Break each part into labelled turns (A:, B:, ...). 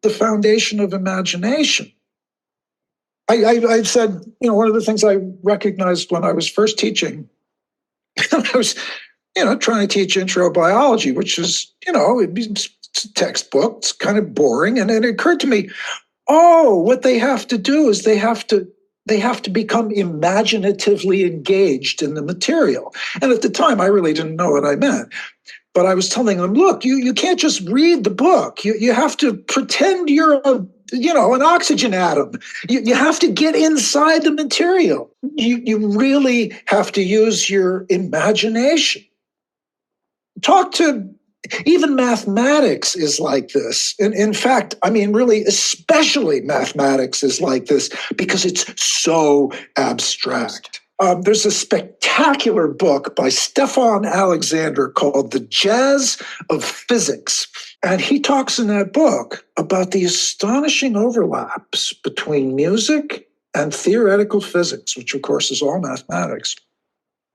A: the foundation of imagination. I said, one of the things I recognized when I was first teaching, I was, trying to teach intro biology, which is, it's a textbook, it's kind of boring. And it occurred to me, what they have to do is they have to become imaginatively engaged in the material. And at the time, I really didn't know what I meant. But I was telling them, look, you can't just read the book. You have to pretend you're an oxygen atom. You have to get inside the material. You really have to use your imagination. Even mathematics is like this. In fact, really, especially mathematics is like this because it's so abstract. There's a spectacular book by Stefan Alexander called The Jazz of Physics. And he talks in that book about the astonishing overlaps between music and theoretical physics, which of course is all mathematics,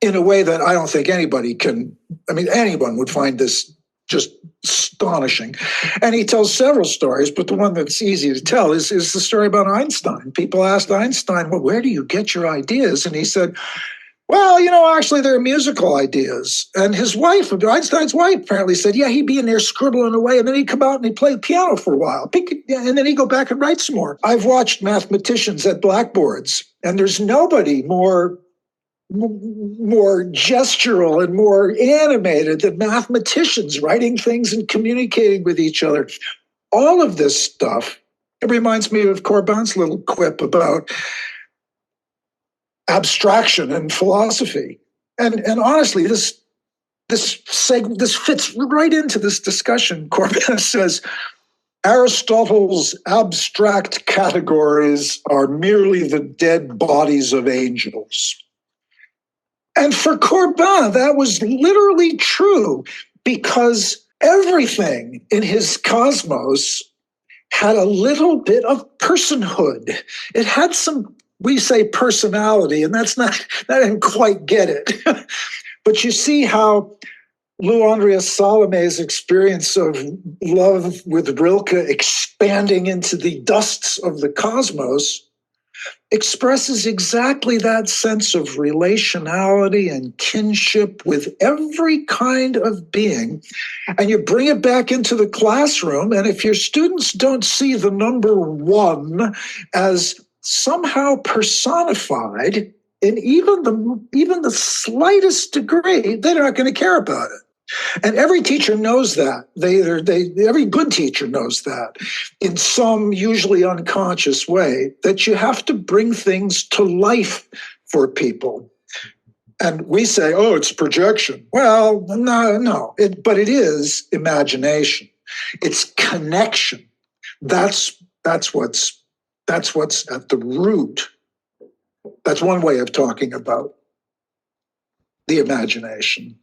A: in a way that I don't think anyone would find this just astonishing. And he tells several stories, but the one that's easy to tell is the story about Einstein. People asked Einstein, well, where do you get your ideas? And he said, well, actually they're musical ideas. And his wife, Einstein's wife, apparently said, yeah, he'd be in there scribbling away, and then he'd come out and he'd play the piano for a while, and then he'd go back and write some more. I've watched mathematicians at blackboards, and there's nobody more gestural and more animated than mathematicians writing things and communicating with each other. All of this stuff, it reminds me of Corbin's little quip about abstraction and philosophy. And honestly, this fits right into this discussion. Corbin says, Aristotle's abstract categories are merely the dead bodies of angels. And for Corbin, that was literally true because everything in his cosmos had a little bit of personhood. It had some, we say personality, and I didn't quite get it. But you see how Lou Andreas Salome's experience of love with Rilke expanding into the dusts of the cosmos expresses exactly that sense of relationality and kinship with every kind of being. And you bring it back into the classroom, and if your students don't see the number one as somehow personified in even the slightest degree, they're not going to care about it. And every teacher knows that. Every good teacher knows that in some usually unconscious way, that you have to bring things to life for people. And we say, oh, it's projection. Well, no, but it is imagination. It's connection. That's what's at the root. That's one way of talking about the imagination.